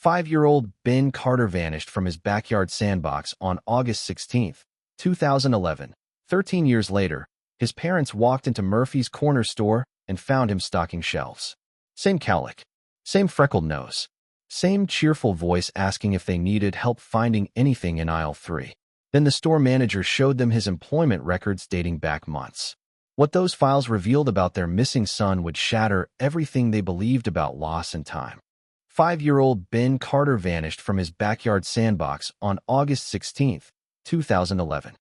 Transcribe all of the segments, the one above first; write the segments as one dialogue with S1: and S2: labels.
S1: 5-year-old Ben Carter vanished from his backyard sandbox on August 16, 2011. 13 years later, his parents walked into Murphy's corner store and found him stocking shelves. Same cowlick, same freckled nose, same cheerful voice asking if they needed help finding anything in aisle 3. Then the store manager showed them his employment records dating back months. What those files revealed about their missing son would shatter everything they believed about loss and time. 5-year-old Ben Carter vanished from his backyard sandbox on August 16, 2011.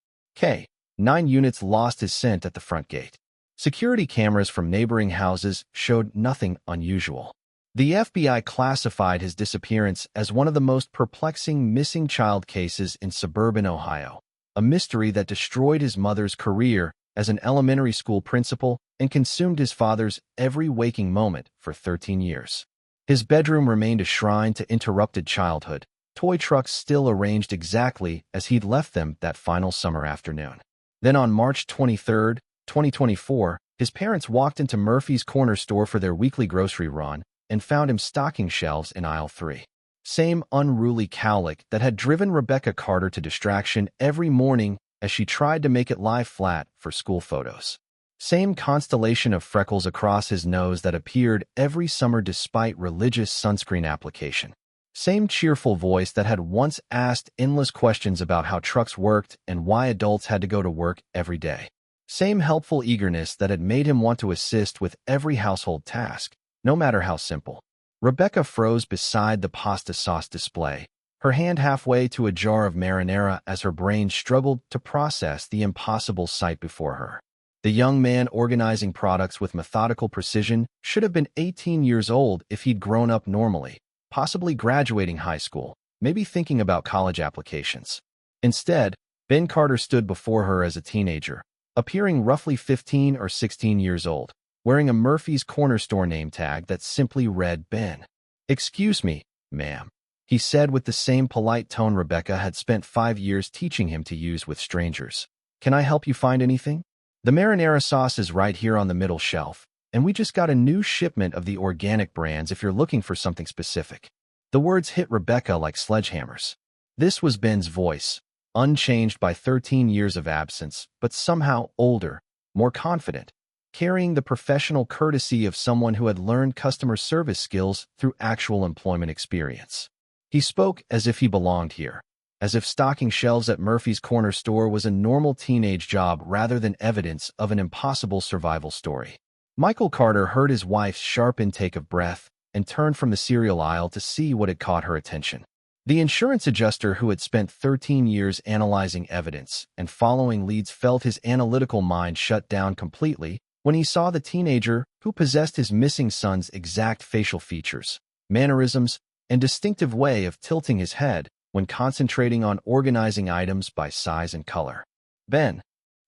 S1: 9 units lost his scent at the front gate. Security cameras from neighboring houses showed nothing unusual. The FBI classified his disappearance as one of the most perplexing missing child cases in suburban Ohio, a mystery that destroyed his mother's career as an elementary school principal and consumed his father's every waking moment for 13 years. His bedroom remained a shrine to interrupted childhood, toy trucks still arranged exactly as he'd left them that final summer afternoon. Then on March 23, 2024, his parents walked into Murphy's corner store for their weekly grocery run and found him stocking shelves in aisle 3. Same unruly cowlick that had driven Rebecca Carter to distraction every morning as she tried to make it lie flat for school photos. Same constellation of freckles across his nose that appeared every summer despite religious sunscreen application. Same cheerful voice that had once asked endless questions about how trucks worked and why adults had to go to work every day. Same helpful eagerness that had made him want to assist with every household task, no matter how simple. Rebecca froze beside the pasta sauce display, her hand halfway to a jar of marinara as her brain struggled to process the impossible sight before her. The young man organizing products with methodical precision should have been 18 years old if he'd grown up normally, possibly graduating high school, maybe thinking about college applications. Instead, Ben Carter stood before her as a teenager, appearing roughly 15 or 16 years old, wearing a Murphy's Corner store name tag that simply read Ben. "Excuse me, ma'am," he said with the same polite tone Rebecca had spent 5 years teaching him to use with strangers. "Can I help you find anything? The marinara sauce is right here on the middle shelf, and we just got a new shipment of the organic brands if you're looking for something specific." The words hit Rebecca like sledgehammers. This was Ben's voice, unchanged by 13 years of absence, but somehow older, more confident, carrying the professional courtesy of someone who had learned customer service skills through actual employment experience. He spoke as if he belonged here, as if stocking shelves at Murphy's Corner store was a normal teenage job rather than evidence of an impossible survival story. Michael Carter heard his wife's sharp intake of breath and turned from the cereal aisle to see what had caught her attention. The insurance adjuster who had spent 13 years analyzing evidence and following leads felt his analytical mind shut down completely when he saw the teenager who possessed his missing son's exact facial features, mannerisms, and distinctive way of tilting his head when concentrating on organizing items by size and color. "Ben,"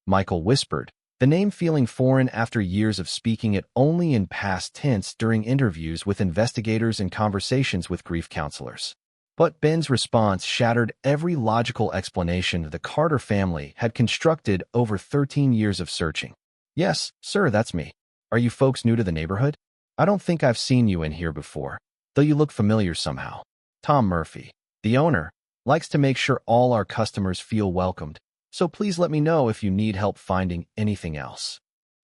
S1: Michael whispered, the name feeling foreign after years of speaking it only in past tense during interviews with investigators and conversations with grief counselors. But Ben's response shattered every logical explanation the Carter family had constructed over 13 years of searching. "Yes, sir, that's me. Are you folks new to the neighborhood? I don't think I've seen you in here before, though you look familiar somehow. Tom Murphy, the owner, likes to make sure all our customers feel welcomed, so please let me know if you need help finding anything else."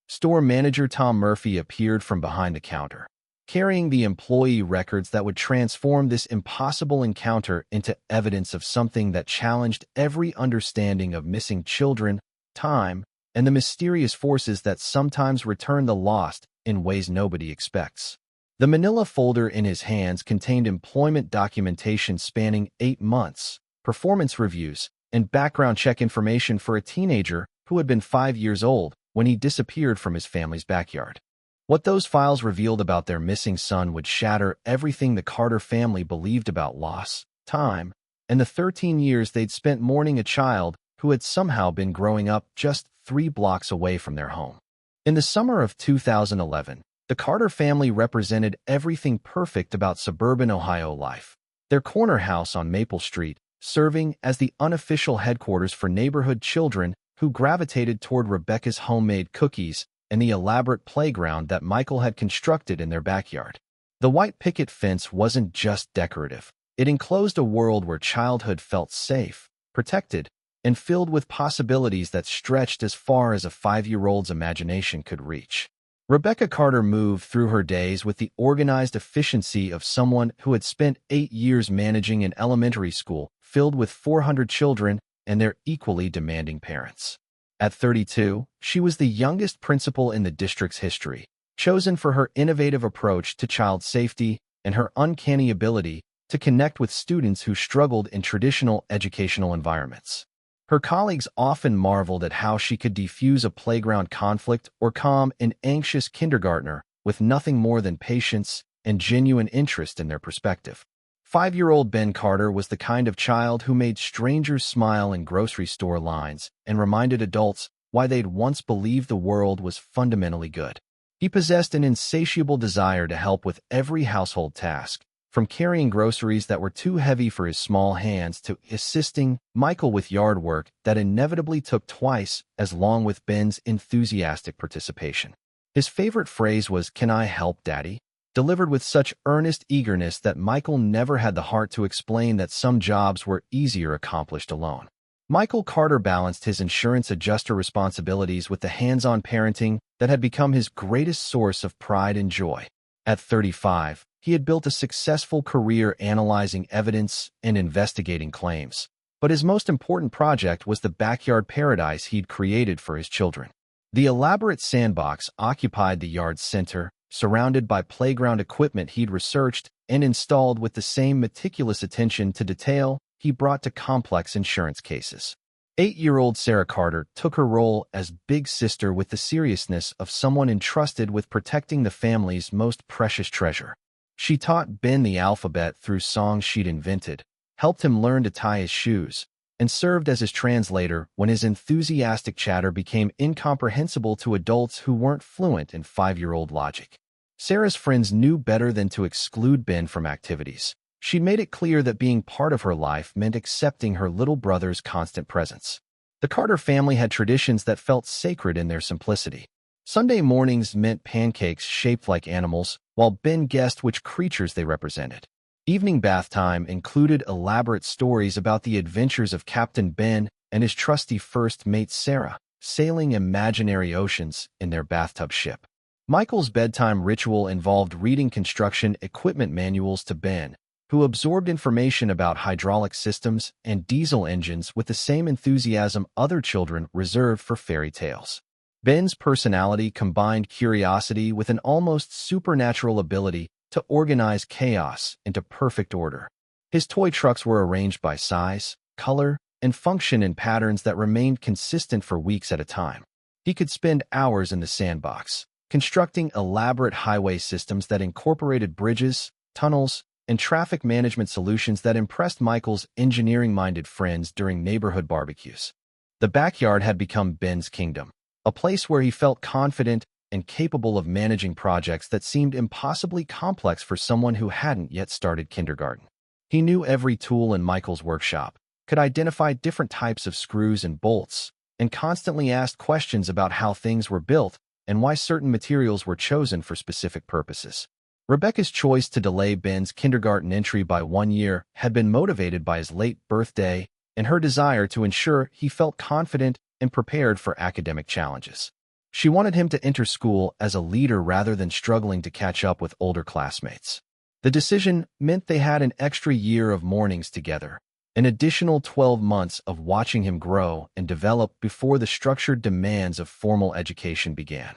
S1: Store manager Tom Murphy appeared from behind the counter, carrying the employee records that would transform this impossible encounter into evidence of something that challenged every understanding of missing children, time, and the mysterious forces that sometimes return the lost in ways nobody expects. The manila folder in his hands contained employment documentation spanning 8 months, performance reviews, and background check information for a teenager who had been 5 years old when he disappeared from his family's backyard. What those files revealed about their missing son would shatter everything the Carter family believed about loss, time, and the 13 years they'd spent mourning a child who had somehow been growing up just 3 blocks away from their home. In the summer of 2011, the Carter family represented everything perfect about suburban Ohio life. Their corner house on Maple Street, serving as the unofficial headquarters for neighborhood children who gravitated toward Rebecca's homemade cookies and the elaborate playground that Michael had constructed in their backyard. The white picket fence wasn't just decorative. It enclosed a world where childhood felt safe, protected, and filled with possibilities that stretched as far as a 5-year-old's imagination could reach. Rebecca Carter moved through her days with the organized efficiency of someone who had spent 8 years managing an elementary school filled with 400 children and their equally demanding parents. At 32, she was the youngest principal in the district's history, chosen for her innovative approach to child safety and her uncanny ability to connect with students who struggled in traditional educational environments. Her colleagues often marveled at how she could defuse a playground conflict or calm an anxious kindergartner with nothing more than patience and genuine interest in their perspective. 5-year-old Ben Carter was the kind of child who made strangers smile in grocery store lines and reminded adults why they'd once believed the world was fundamentally good. He possessed an insatiable desire to help with every household task, from carrying groceries that were too heavy for his small hands to assisting Michael with yard work that inevitably took twice as long with Ben's enthusiastic participation. His favorite phrase was, "Can I help, Daddy?" delivered with such earnest eagerness that Michael never had the heart to explain that some jobs were easier accomplished alone. Michael Carter balanced his insurance adjuster responsibilities with the hands-on parenting that had become his greatest source of pride and joy. At 35, he had built a successful career analyzing evidence and investigating claims. But his most important project was the backyard paradise he'd created for his children. The elaborate sandbox occupied the yard's center, surrounded by playground equipment he'd researched and installed with the same meticulous attention to detail he brought to complex insurance cases. 8-year-old Sarah Carter took her role as big sister with the seriousness of someone entrusted with protecting the family's most precious treasure. She taught Ben the alphabet through songs she'd invented, helped him learn to tie his shoes, and served as his translator when his enthusiastic chatter became incomprehensible to adults who weren't fluent in 5-year-old logic. Sarah's friends knew better than to exclude Ben from activities. She made it clear that being part of her life meant accepting her little brother's constant presence. The Carter family had traditions that felt sacred in their simplicity. Sunday mornings meant pancakes shaped like animals, while Ben guessed which creatures they represented. Evening bath time included elaborate stories about the adventures of Captain Ben and his trusty first mate Sarah, sailing imaginary oceans in their bathtub ship. Michael's bedtime ritual involved reading construction equipment manuals to Ben, who absorbed information about hydraulic systems and diesel engines with the same enthusiasm other children reserved for fairy tales. Ben's personality combined curiosity with an almost supernatural ability to organize chaos into perfect order. His toy trucks were arranged by size, color, and function in patterns that remained consistent for weeks at a time. He could spend hours in the sandbox, constructing elaborate highway systems that incorporated bridges, tunnels, and traffic management solutions that impressed Michael's engineering-minded friends during neighborhood barbecues. The backyard had become Ben's kingdom, a place where he felt confident and capable of managing projects that seemed impossibly complex for someone who hadn't yet started kindergarten. He knew every tool in Michael's workshop, could identify different types of screws and bolts, and constantly asked questions about how things were built and why certain materials were chosen for specific purposes. Rebecca's choice to delay Ben's kindergarten entry by 1 year had been motivated by his late birthday and her desire to ensure he felt confident and prepared for academic challenges. She wanted him to enter school as a leader rather than struggling to catch up with older classmates. The decision meant they had an extra year of mornings together, an additional 12 months of watching him grow and develop before the structured demands of formal education began.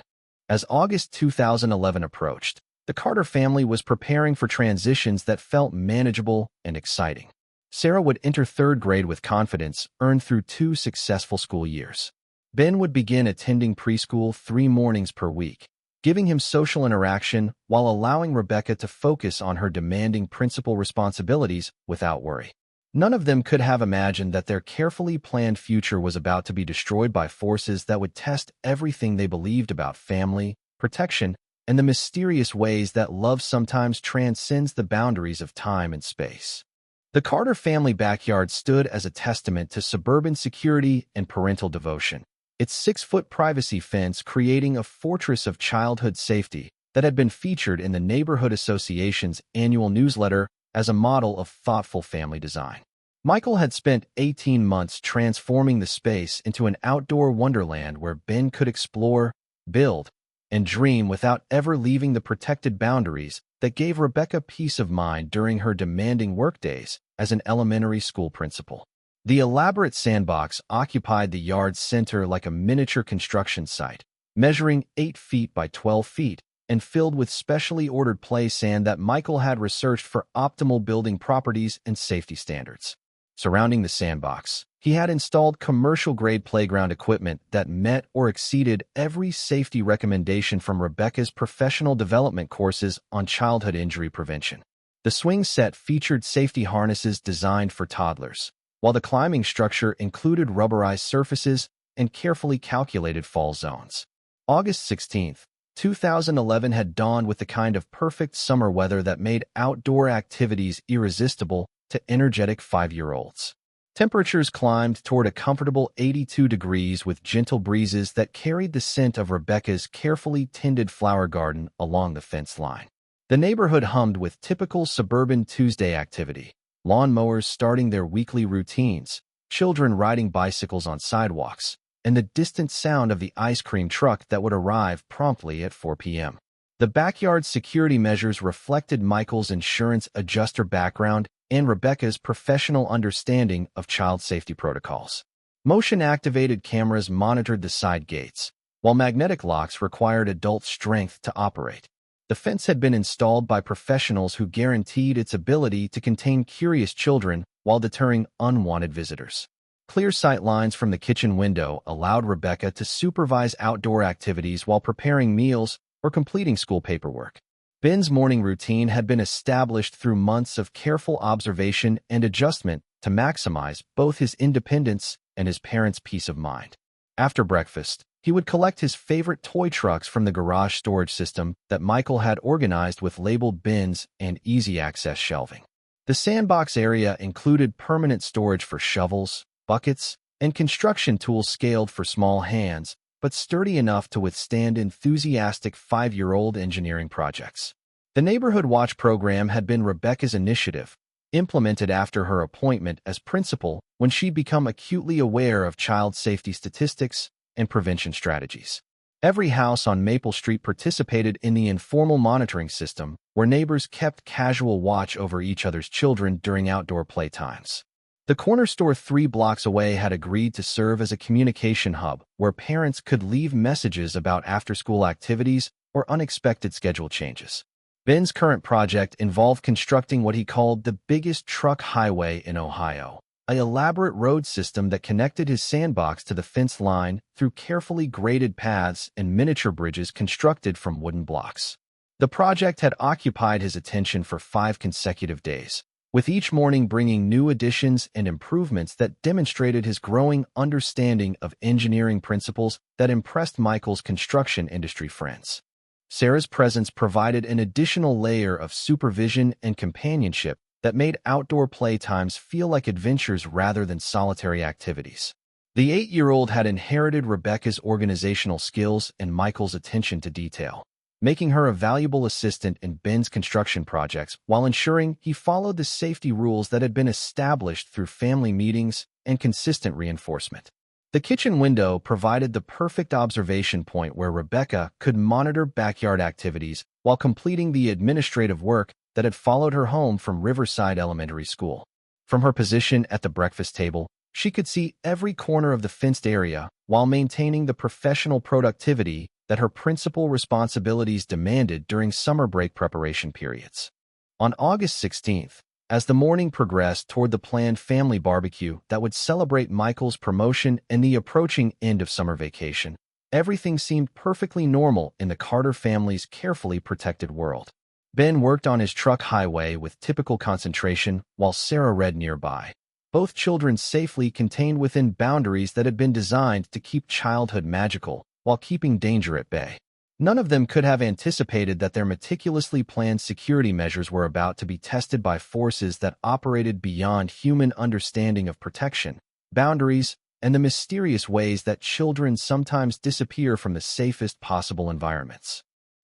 S1: As August 2011 approached, the Carter family was preparing for transitions that felt manageable and exciting. Sarah would enter 3rd grade with confidence earned through 2 successful school years. Ben would begin attending preschool 3 mornings per week, giving him social interaction while allowing Rebecca to focus on her demanding principal responsibilities without worry. None of them could have imagined that their carefully planned future was about to be destroyed by forces that would test everything they believed about family, protection, and the mysterious ways that love sometimes transcends the boundaries of time and space. The Carter family backyard stood as a testament to suburban security and parental devotion, its 6-foot privacy fence creating a fortress of childhood safety that had been featured in the Neighborhood Association's annual newsletter as a model of thoughtful family design. Michael had spent 18 months transforming the space into an outdoor wonderland where Ben could explore, build, and dream without ever leaving the protected boundaries that gave Rebecca peace of mind during her demanding workdays as an elementary school principal. The elaborate sandbox occupied the yard's center like a miniature construction site, measuring 8 feet by 12 feet and filled with specially ordered play sand that Michael had researched for optimal building properties and safety standards. Surrounding the sandbox, he had installed commercial-grade playground equipment that met or exceeded every safety recommendation from Rebecca's professional development courses on childhood injury prevention. The swing set featured safety harnesses designed for toddlers, while the climbing structure included rubberized surfaces and carefully calculated fall zones. August 16, 2011 had dawned with the kind of perfect summer weather that made outdoor activities irresistible to energetic 5-year-olds. Temperatures climbed toward a comfortable 82 degrees with gentle breezes that carried the scent of Rebecca's carefully tended flower garden along the fence line. The neighborhood hummed with typical suburban Tuesday activity: lawnmowers starting their weekly routines, children riding bicycles on sidewalks, and the distant sound of the ice cream truck that would arrive promptly at 4 p.m. The backyard security measures reflected Michael's insurance adjuster background and Rebecca's professional understanding of child safety protocols. Motion-activated cameras monitored the side gates, while magnetic locks required adult strength to operate. The fence had been installed by professionals who guaranteed its ability to contain curious children while deterring unwanted visitors. Clear sight lines from the kitchen window allowed Rebecca to supervise outdoor activities while preparing meals or completing school paperwork. Ben's morning routine had been established through months of careful observation and adjustment to maximize both his independence and his parents' peace of mind. After breakfast, he would collect his favorite toy trucks from the garage storage system that Michael had organized with labeled bins and easy-access shelving. The sandbox area included permanent storage for shovels, buckets, and construction tools scaled for small hands, but sturdy enough to withstand enthusiastic 5-year-old engineering projects. The Neighborhood Watch program had been Rebecca's initiative, implemented after her appointment as principal when she'd become acutely aware of child safety statistics and prevention strategies. Every house on Maple Street participated in the informal monitoring system, where neighbors kept casual watch over each other's children during outdoor playtimes. The corner store 3 blocks away had agreed to serve as a communication hub where parents could leave messages about after-school activities or unexpected schedule changes. Ben's current project involved constructing what he called the biggest truck highway in Ohio, an elaborate road system that connected his sandbox to the fence line through carefully graded paths and miniature bridges constructed from wooden blocks. The project had occupied his attention for 5 consecutive days, with each morning bringing new additions and improvements that demonstrated his growing understanding of engineering principles that impressed Michael's construction industry friends. Sarah's presence provided an additional layer of supervision and companionship that made outdoor playtimes feel like adventures rather than solitary activities. The 8-year-old had inherited Rebecca's organizational skills and Michael's attention to detail, making her a valuable assistant in Ben's construction projects while ensuring he followed the safety rules that had been established through family meetings and consistent reinforcement. The kitchen window provided the perfect observation point where Rebecca could monitor backyard activities while completing the administrative work that had followed her home from Riverside Elementary School. From her position at the breakfast table, she could see every corner of the fenced area while maintaining the professional productivity that her principal responsibilities demanded during summer break preparation periods. On August 16th, as the morning progressed toward the planned family barbecue that would celebrate Michael's promotion and the approaching end of summer vacation, everything seemed perfectly normal in the Carter family's carefully protected world. Ben worked on his truck highway with typical concentration while Sarah read nearby, both children safely contained within boundaries that had been designed to keep childhood magical while keeping danger at bay. None of them could have anticipated that their meticulously planned security measures were about to be tested by forces that operated beyond human understanding of protection, boundaries, and the mysterious ways that children sometimes disappear from the safest possible environments.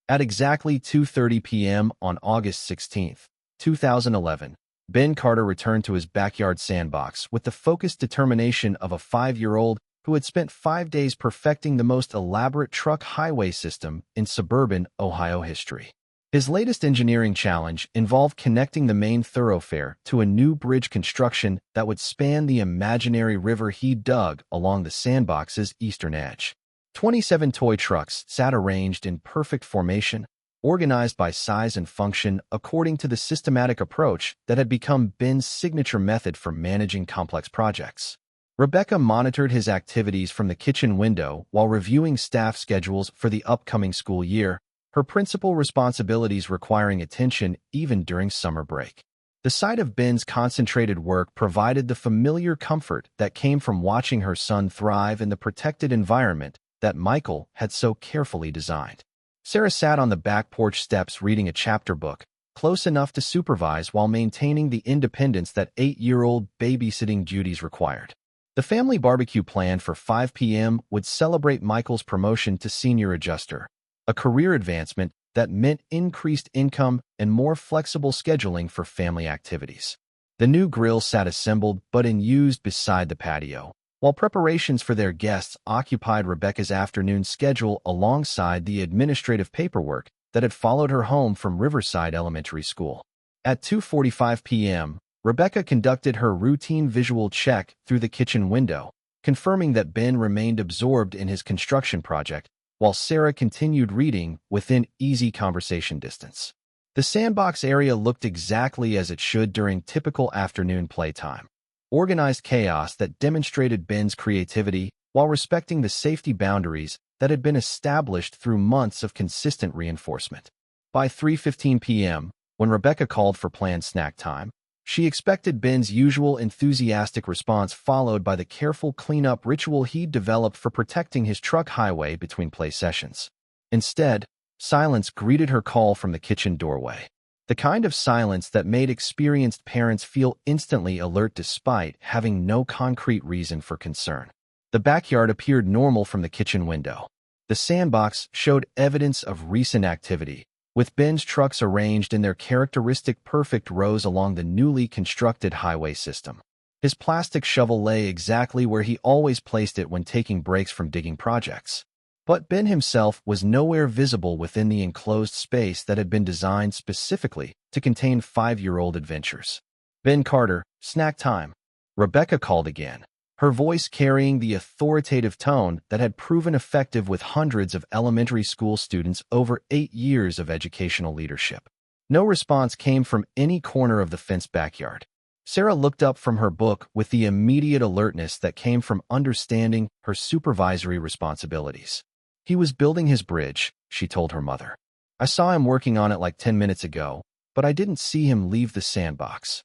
S1: At exactly 2:30 p.m. on August 16th, 2011, Ben Carter returned to his backyard sandbox with the focused determination of a 5-year-old who had spent 5 days perfecting the most elaborate truck highway system in suburban Ohio history. His latest engineering challenge involved connecting the main thoroughfare to a new bridge construction that would span the imaginary river he dug along the sandbox's eastern edge. 27 toy trucks sat arranged in perfect formation, organized by size and function according to the systematic approach that had become Ben's signature method for managing complex projects. Rebecca monitored his activities from the kitchen window while reviewing staff schedules for the upcoming school year, her principal responsibilities requiring attention even during summer break. The sight of Ben's concentrated work provided the familiar comfort that came from watching her son thrive in the protected environment that Michael had so carefully designed. Sarah sat on the back porch steps reading a chapter book, close enough to supervise while maintaining the independence that 8-year-old babysitting duties required. The family barbecue planned for 5 p.m. would celebrate Michael's promotion to senior adjuster, a career advancement that meant increased income and more flexible scheduling for family activities. The new grill sat assembled but unused beside the patio, while preparations for their guests occupied Rebecca's afternoon schedule alongside the administrative paperwork that had followed her home from Riverside Elementary School. At 2:45 p.m., Rebecca conducted her routine visual check through the kitchen window, confirming that Ben remained absorbed in his construction project, while Sarah continued reading within easy conversation distance. The sandbox area looked exactly as it should during typical afternoon playtime. Organized chaos that demonstrated Ben's creativity while respecting the safety boundaries that had been established through months of consistent reinforcement. By 3:15 p.m., when Rebecca called for planned snack time, she expected Ben's usual enthusiastic response followed by the careful cleanup ritual he'd developed for protecting his truck highway between play sessions. Instead, silence greeted her call from the kitchen doorway. The kind of silence that made experienced parents feel instantly alert despite having no concrete reason for concern. The backyard appeared normal from the kitchen window. The sandbox showed evidence of recent activity, with Ben's trucks arranged in their characteristic perfect rows along the newly constructed highway system. His plastic shovel lay exactly where he always placed it when taking breaks from digging projects. But Ben himself was nowhere visible within the enclosed space that had been designed specifically to contain 5-year-old adventures. Ben Carter, snack time. Rebecca called again, her voice carrying the authoritative tone that had proven effective with hundreds of elementary school students over 8 years of educational leadership. No response came from any corner of the fenced backyard. Sarah looked up from her book with the immediate alertness that came from understanding her supervisory responsibilities. He was building his bridge, she told her mother. I saw him working on it like 10 minutes ago, but I didn't see him leave the sandbox.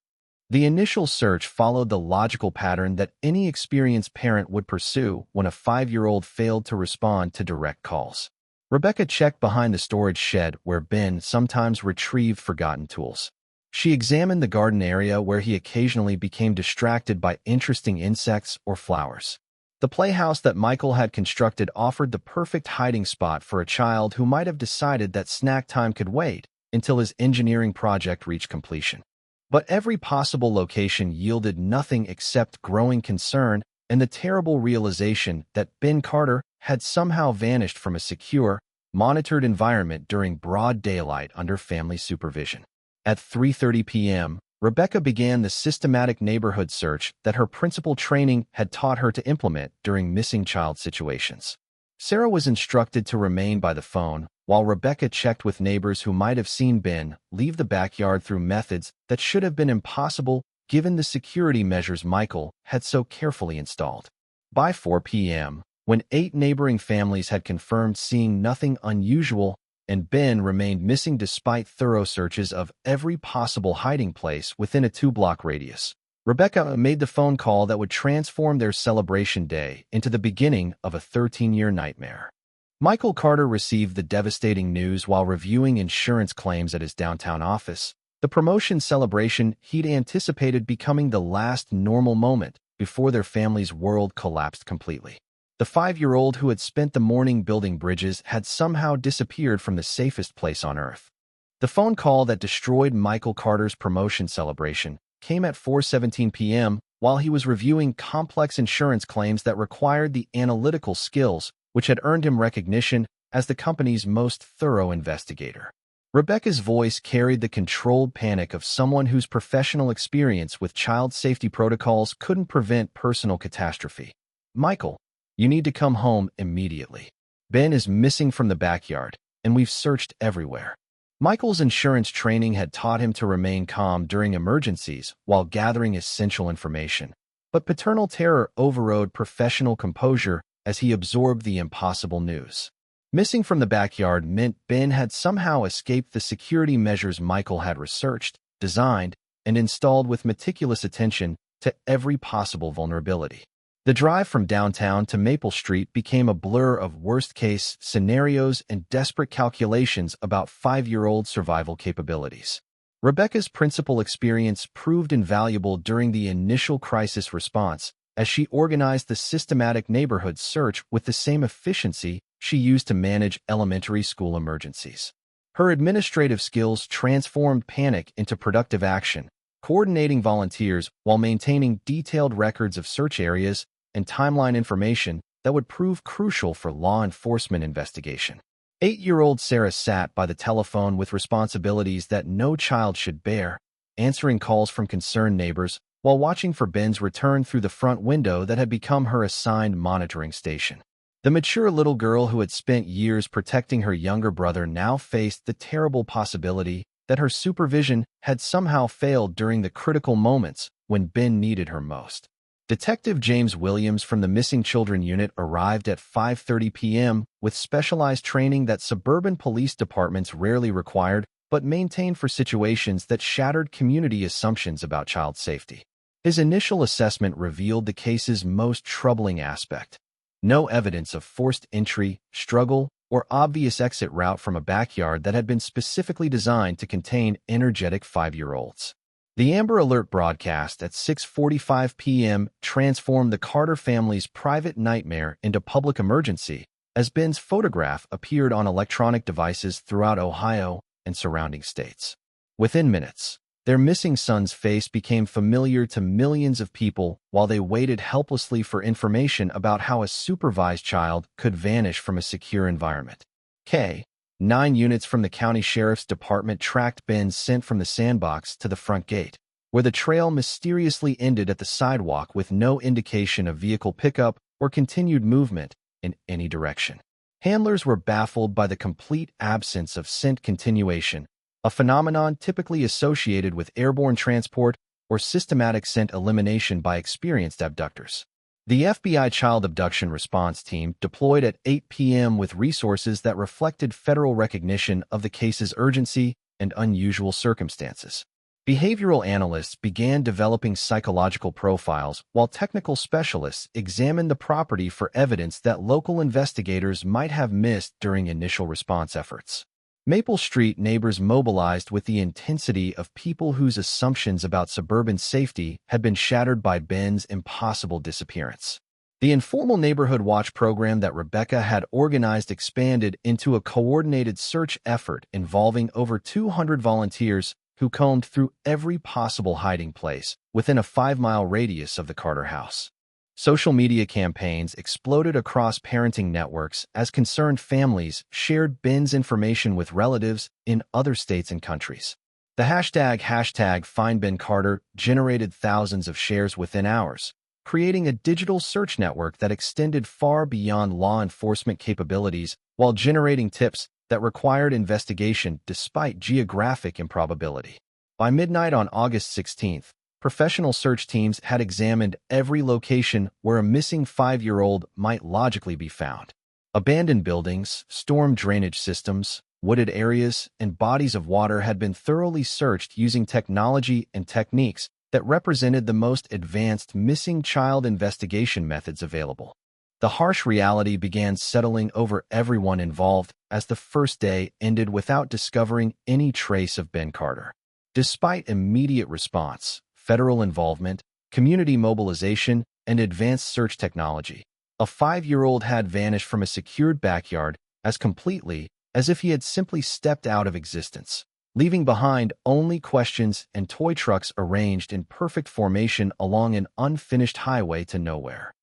S1: The initial search followed the logical pattern that any experienced parent would pursue when a 5-year-old failed to respond to direct calls. Rebecca checked behind the storage shed where Ben sometimes retrieved forgotten tools. She examined the garden area where he occasionally became distracted by interesting insects or flowers. The playhouse that Michael had constructed offered the perfect hiding spot for a child who might have decided that snack time could wait until his engineering project reached completion. But every possible location yielded nothing except growing concern and the terrible realization that Ben Carter had somehow vanished from a secure, monitored environment during broad daylight under family supervision. At 3:30 p.m., Rebecca began the systematic neighborhood search that her principal training had taught her to implement during missing child situations. Sarah was instructed to remain by the phone, while Rebecca checked with neighbors who might have seen Ben leave the backyard through methods that should have been impossible given the security measures Michael had so carefully installed. By 4 p.m., when 8 neighboring families had confirmed seeing nothing unusual, and Ben remained missing despite thorough searches of every possible hiding place within a 2-block radius, Rebecca made the phone call that would transform their celebration day into the beginning of a 13-year nightmare. Michael Carter received the devastating news while reviewing insurance claims at his downtown office, the promotion celebration he'd anticipated becoming the last normal moment before their family's world collapsed completely. The 5-year-old who had spent the morning building bridges had somehow disappeared from the safest place on Earth. The phone call that destroyed Michael Carter's promotion celebration came at 4:17 p.m. while he was reviewing complex insurance claims that required the analytical skills which had earned him recognition as the company's most thorough investigator. Rebecca's voice carried the controlled panic of someone whose professional experience with child safety protocols couldn't prevent personal catastrophe. "Michael, you need to come home immediately. Ben is missing from the backyard, and we've searched everywhere." Michael's insurance training had taught him to remain calm during emergencies while gathering essential information, but paternal terror overrode professional composure as he absorbed the impossible news. Missing from the backyard meant Ben had somehow escaped the security measures Michael had researched, designed, and installed with meticulous attention to every possible vulnerability. The drive from downtown to Maple Street became a blur of worst-case scenarios and desperate calculations about 5-year-old survival capabilities. Rebecca's principal experience proved invaluable during the initial crisis response, as she organized the systematic neighborhood search with the same efficiency she used to manage elementary school emergencies. Her administrative skills transformed panic into productive action, coordinating volunteers while maintaining detailed records of search areas and timeline information that would prove crucial for law enforcement investigation. 8-year-old Sarah sat by the telephone with responsibilities that no child should bear, answering calls from concerned neighbors while watching for Ben's return through the front window that had become her assigned monitoring station. The mature little girl who had spent years protecting her younger brother now faced the terrible possibility that her supervision had somehow failed during the critical moments when Ben needed her most. Detective James Williams from the Missing Children Unit arrived at 5:30 p.m. with specialized training that suburban police departments rarely required but maintained for situations that shattered community assumptions about child safety. His initial assessment revealed the case's most troubling aspect: no evidence of forced entry, struggle, or obvious exit route from a backyard that had been specifically designed to contain energetic 5-year-olds. The Amber Alert broadcast at 6:45 p.m. transformed the Carter family's private nightmare into public emergency as Ben's photograph appeared on electronic devices throughout Ohio and surrounding states. Within minutes, their missing son's face became familiar to millions of people while they waited helplessly for information about how a supervised child could vanish from a secure environment. 9 units from the county sheriff's department tracked Ben's scent from the sandbox to the front gate, where the trail mysteriously ended at the sidewalk with no indication of vehicle pickup or continued movement in any direction. Handlers were baffled by the complete absence of scent continuation, a phenomenon typically associated with airborne transport or systematic scent elimination by experienced abductors. The FBI Child Abduction Response Team deployed at 8 p.m. with resources that reflected federal recognition of the case's urgency and unusual circumstances. Behavioral analysts began developing psychological profiles, while technical specialists examined the property for evidence that local investigators might have missed during initial response efforts. Maple Street neighbors mobilized with the intensity of people whose assumptions about suburban safety had been shattered by Ben's impossible disappearance. The informal neighborhood watch program that Rebecca had organized expanded into a coordinated search effort involving over 200 volunteers who combed through every possible hiding place within a 5-mile radius of the Carter house. Social media campaigns exploded across parenting networks as concerned families shared Ben's information with relatives in other states and countries. The hashtag #FindBenCarter generated thousands of shares within hours, creating a digital search network that extended far beyond law enforcement capabilities while generating tips that required investigation despite geographic improbability. By midnight on August 16th, professional search teams had examined every location where a missing 5-year-old might logically be found. Abandoned buildings, storm drainage systems, wooded areas, and bodies of water had been thoroughly searched using technology and techniques that represented the most advanced missing child investigation methods available. The harsh reality began settling over everyone involved as the first day ended without discovering any trace of Ben Carter. Despite immediate response, federal involvement, community mobilization, and advanced search technology, a 5-year-old had vanished from a secured backyard as completely as if he had simply stepped out of existence. leaving behind only questions and toy trucks arranged in perfect formation along an unfinished highway to nowhere.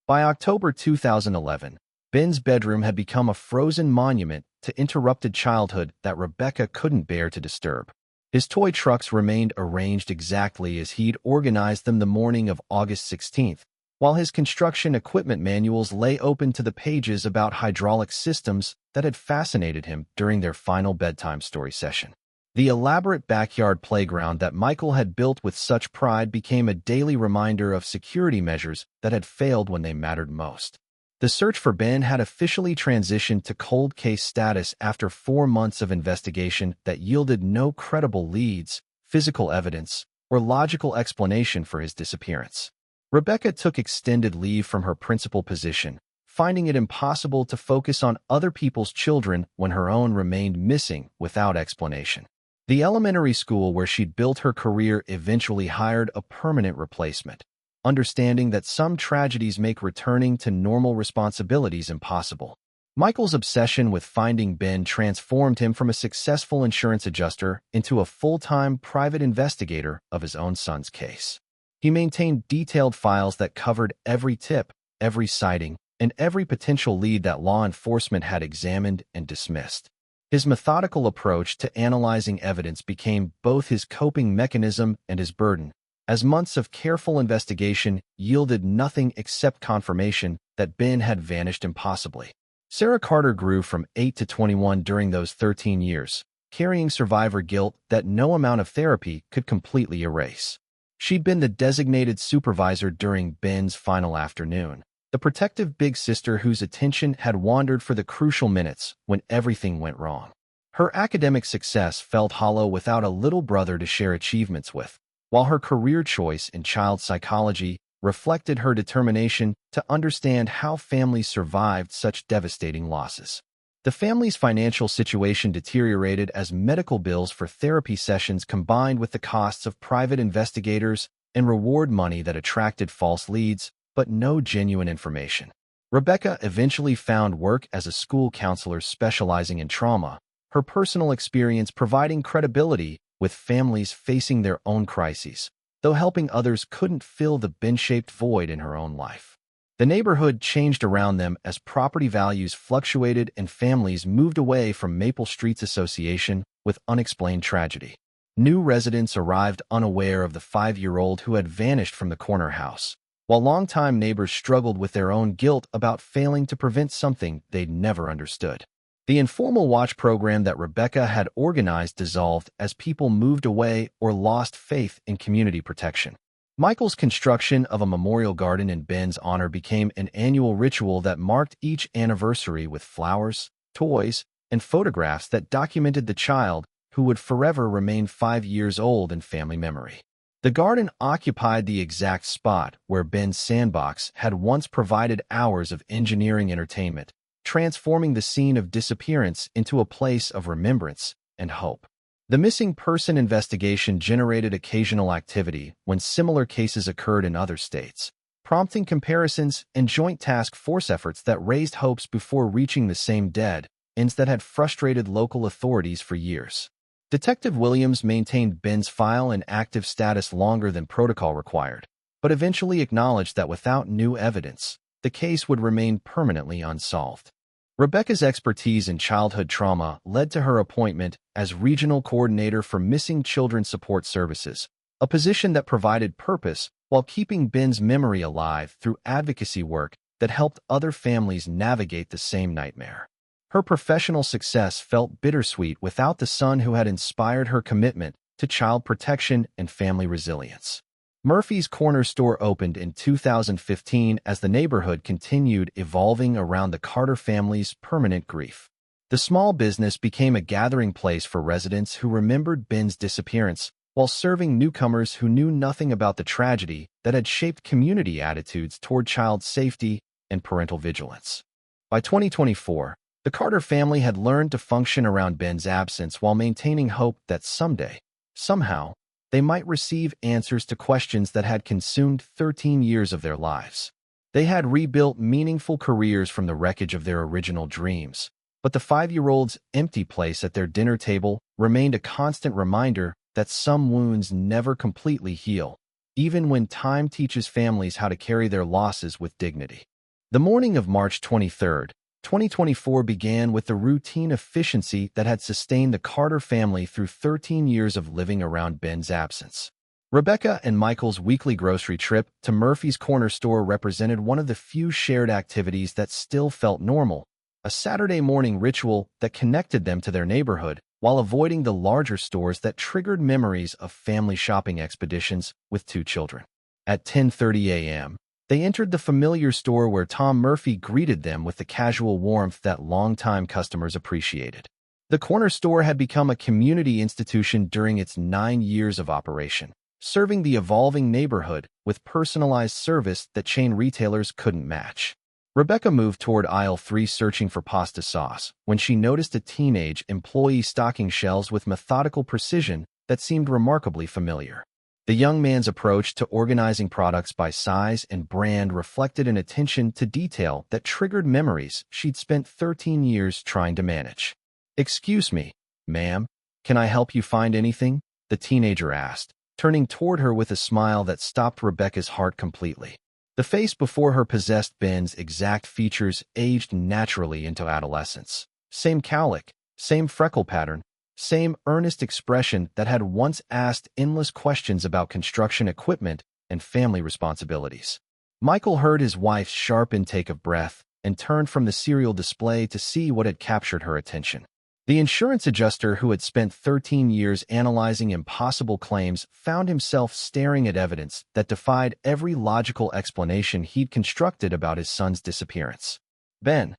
S1: By October 2011, Ben's bedroom had become a frozen monument to interrupted childhood that Rebecca couldn't bear to disturb. His toy trucks remained arranged exactly as he'd organized them the morning of August 16th, while his construction equipment manuals lay open to the pages about hydraulic systems that had fascinated him during their final bedtime story session. The elaborate backyard playground that Michael had built with such pride became a daily reminder of security measures that had failed when they mattered most. The search for Ben had officially transitioned to cold case status after 4 months of investigation that yielded no credible leads, physical evidence, or logical explanation for his disappearance. Rebecca took extended leave from her principal position, finding it impossible to focus on other people's children when her own remained missing without explanation. The elementary school where she'd built her career eventually hired a permanent replacement, understanding that some tragedies make returning to normal responsibilities impossible. Michael's obsession with finding Ben transformed him from a successful insurance adjuster into a full-time private investigator of his own son's case. He maintained detailed files that covered every tip, every sighting, and every potential lead that law enforcement had examined and dismissed. His methodical approach to analyzing evidence became both his coping mechanism and his burden, as months of careful investigation yielded nothing except confirmation that Ben had vanished impossibly. Sarah Carter grew from 8 to 21 during those 13 years, carrying survivor guilt that no amount of therapy could completely erase. She'd been the designated supervisor during Ben's final afternoon, the protective big sister whose attention had wandered for the crucial minutes when everything went wrong. Her academic success felt hollow without a little brother to share achievements with, while her career choice in child psychology reflected her determination to understand how families survived such devastating losses. The family's financial situation deteriorated as medical bills for therapy sessions combined with the costs of private investigators and reward money that attracted false leads, but no genuine information. Rebecca eventually found work as a school counselor specializing in trauma, her personal experience providing credibility with families facing their own crises, though helping others couldn't fill the bin-shaped void in her own life. The neighborhood changed around them as property values fluctuated and families moved away from Maple Street's association with unexplained tragedy. New residents arrived unaware of the 5-year-old who had vanished from the corner house, while longtime neighbors struggled with their own guilt about failing to prevent something they'd never understood. The informal watch program that Rebecca had organized dissolved as people moved away or lost faith in community protection. Michael's construction of a memorial garden in Ben's honor became an annual ritual that marked each anniversary with flowers, toys, and photographs that documented the child who would forever remain 5 years old in family memory. The garden occupied the exact spot where Ben's sandbox had once provided hours of engineering entertainment, transforming the scene of disappearance into a place of remembrance and hope. The missing person investigation generated occasional activity when similar cases occurred in other states, prompting comparisons and joint task force efforts that raised hopes before reaching the same dead ends that had frustrated local authorities for years. Detective Williams maintained Ben's file in active status longer than protocol required, but eventually acknowledged that without new evidence, the case would remain permanently unsolved. Rebecca's expertise in childhood trauma led to her appointment as Regional Coordinator for Missing Children Support Services, a position that provided purpose while keeping Ben's memory alive through advocacy work that helped other families navigate the same nightmare. Her professional success felt bittersweet without the son who had inspired her commitment to child protection and family resilience. Murphy's Corner store opened in 2015 as the neighborhood continued evolving around the Carter family's permanent grief. The small business became a gathering place for residents who remembered Ben's disappearance while serving newcomers who knew nothing about the tragedy that had shaped community attitudes toward child safety and parental vigilance. By 2024, the Carter family had learned to function around Ben's absence while maintaining hope that someday, somehow, they might receive answers to questions that had consumed 13 years of their lives. They had rebuilt meaningful careers from the wreckage of their original dreams, But the 5-year-old's empty place at their dinner table remained a constant reminder that some wounds never completely heal, even when time teaches families how to carry their losses with dignity. The morning of March 23, 2024 began with the routine efficiency that had sustained the Carter family through 13 years of living around Ben's absence. Rebecca and Michael's weekly grocery trip to Murphy's Corner store represented one of the few shared activities that still felt normal, a Saturday morning ritual that connected them to their neighborhood while avoiding the larger stores that triggered memories of family shopping expeditions with 2 children. At 10:30 a.m., they entered the familiar store where Tom Murphy greeted them with the casual warmth that longtime customers appreciated. The corner store had become a community institution during its 9 years of operation, serving the evolving neighborhood with personalized service that chain retailers couldn't match. Rebecca moved toward aisle 3 searching for pasta sauce when she noticed a teenage employee stocking shelves with methodical precision that seemed remarkably familiar. The young man's approach to organizing products by size and brand reflected an attention to detail that triggered memories she'd spent 13 years trying to manage. "Excuse me, ma'am, can I help you find anything?" the teenager asked, turning toward her with a smile that stopped Rebecca's heart completely. The face before her possessed Ben's exact features aged naturally into adolescence. Same cowlick, same freckle pattern, same earnest expression that had once asked endless questions about construction equipment and family responsibilities. Michael heard his wife's sharp intake of breath and turned from the cereal display to see what had captured her attention. The insurance adjuster who had spent 13 years analyzing impossible claims found himself staring at evidence that defied every logical explanation he'd constructed about his son's disappearance. "Ben,"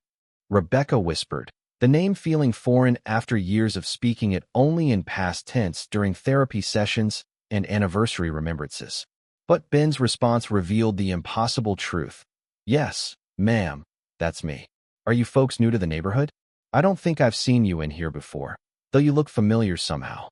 S1: Rebecca whispered, the name feeling foreign after years of speaking it only in past tense during therapy sessions and anniversary remembrances. But Ben's response revealed the impossible truth. "Yes, ma'am, that's me. Are you folks new to the neighborhood? I don't think I've seen you in here before, though you look familiar somehow."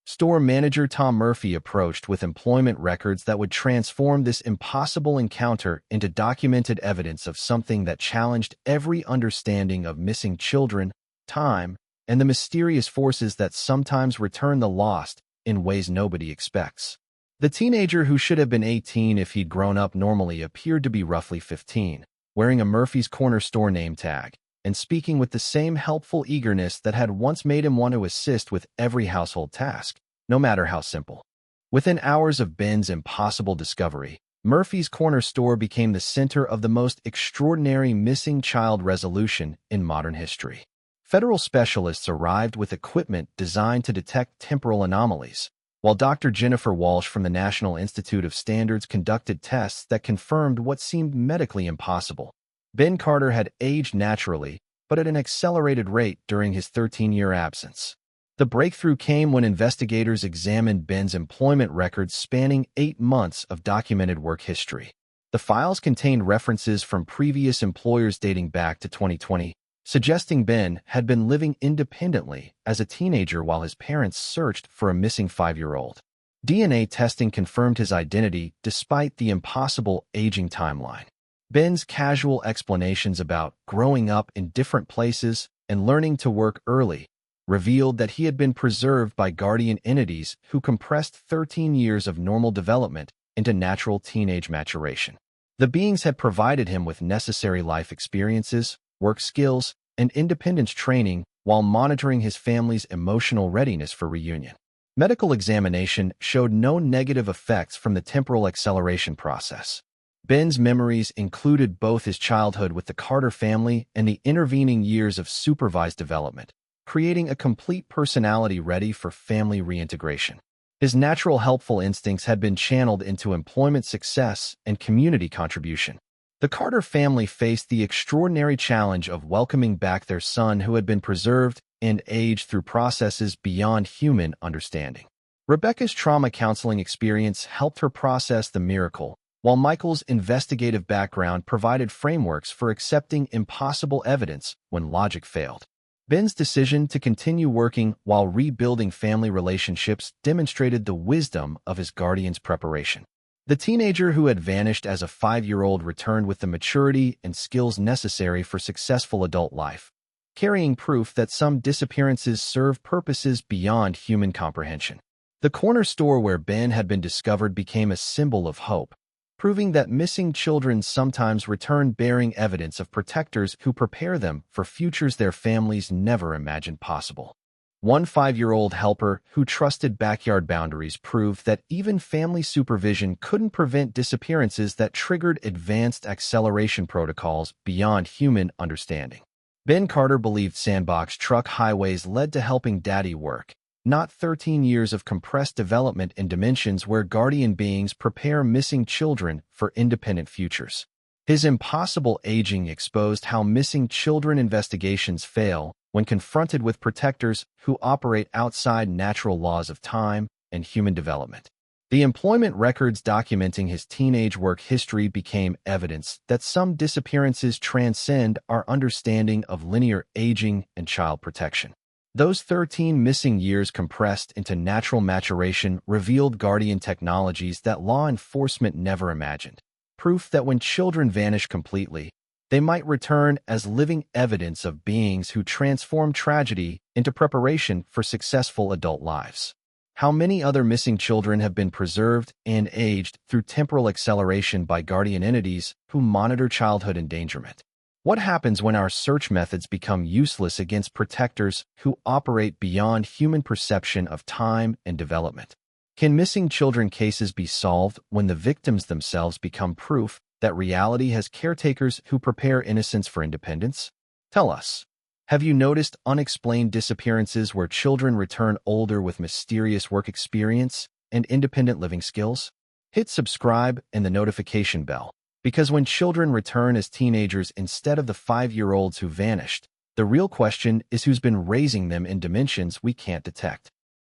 S1: Store manager Tom Murphy approached with employment records that would transform this impossible encounter into documented evidence of something that challenged every understanding of missing children, time, and the mysterious forces that sometimes return the lost in ways nobody expects. The teenager who should have been 18 if he'd grown up normally appeared to be roughly 15, wearing a Murphy's Corner store name tag, and speaking with the same helpful eagerness that had once made him want to assist with every household task, no matter how simple. Within hours of Ben's impossible discovery, Murphy's Corner store became the center of the most extraordinary missing child resolution in modern history. Federal specialists arrived with equipment designed to detect temporal anomalies, while Dr. Jennifer Walsh from the National Institute of Standards conducted tests that confirmed what seemed medically impossible. Ben Carter had aged naturally, but at an accelerated rate during his 13-year absence. The breakthrough came when investigators examined Ben's employment records spanning 8 months of documented work history. The files contained references from previous employers dating back to 2020, suggesting Ben had been living independently as a teenager while his parents searched for a missing 5-year-old. DNA testing confirmed his identity despite the impossible aging timeline. Ben's casual explanations about growing up in different places and learning to work early revealed that he had been preserved by guardian entities who compressed 13 years of normal development into natural teenage maturation. The beings had provided him with necessary life experiences, work skills, and independence training while monitoring his family's emotional readiness for reunion. Medical examination showed no negative effects from the temporal acceleration process. Ben's memories included both his childhood with the Carter family and the intervening years of supervised development, creating a complete personality ready for family reintegration. His natural helpful instincts had been channeled into employment success and community contribution. The Carter family faced the extraordinary challenge of welcoming back their son who had been preserved and aged through processes beyond human understanding. Rebecca's trauma counseling experience helped her process the miracle, while Michael's investigative background provided frameworks for accepting impossible evidence when logic failed. Ben's decision to continue working while rebuilding family relationships demonstrated the wisdom of his guardian's preparation. The teenager who had vanished as a 5-year-old returned with the maturity and skills necessary for successful adult life, carrying proof that some disappearances serve purposes beyond human comprehension. The corner store where Ben had been discovered became a symbol of hope, proving that missing children sometimes return bearing evidence of protectors who prepare them for futures their families never imagined possible. One 5-year-old helper who trusted backyard boundaries proved that even family supervision couldn't prevent disappearances that triggered advanced acceleration protocols beyond human understanding. Ben Carter believed sandbox truck highways led to helping daddy work, not 13 years of compressed development in dimensions where guardian beings prepare missing children for independent futures. His impossible aging exposed how missing children investigations fail when confronted with protectors who operate outside natural laws of time and human development. The employment records documenting his teenage work history became evidence that some disappearances transcend our understanding of linear aging and child protection. Those 13 missing years compressed into natural maturation revealed guardian technologies that law enforcement never imagined, proof that when children vanish completely, they might return as living evidence of beings who transform tragedy into preparation for successful adult lives. How many other missing children have been preserved and aged through temporal acceleration by guardian entities who monitor childhood endangerment? What happens when our search methods become useless against protectors who operate beyond human perception of time and development? Can missing children cases be solved when the victims themselves become proof that reality has caretakers who prepare innocence for independence? Tell us. Have you noticed unexplained disappearances where children return older with mysterious work experience and independent living skills? Hit subscribe and the notification bell, because when children return as teenagers instead of the 5-year-olds who vanished, the real question is who's been raising them in dimensions we can't detect.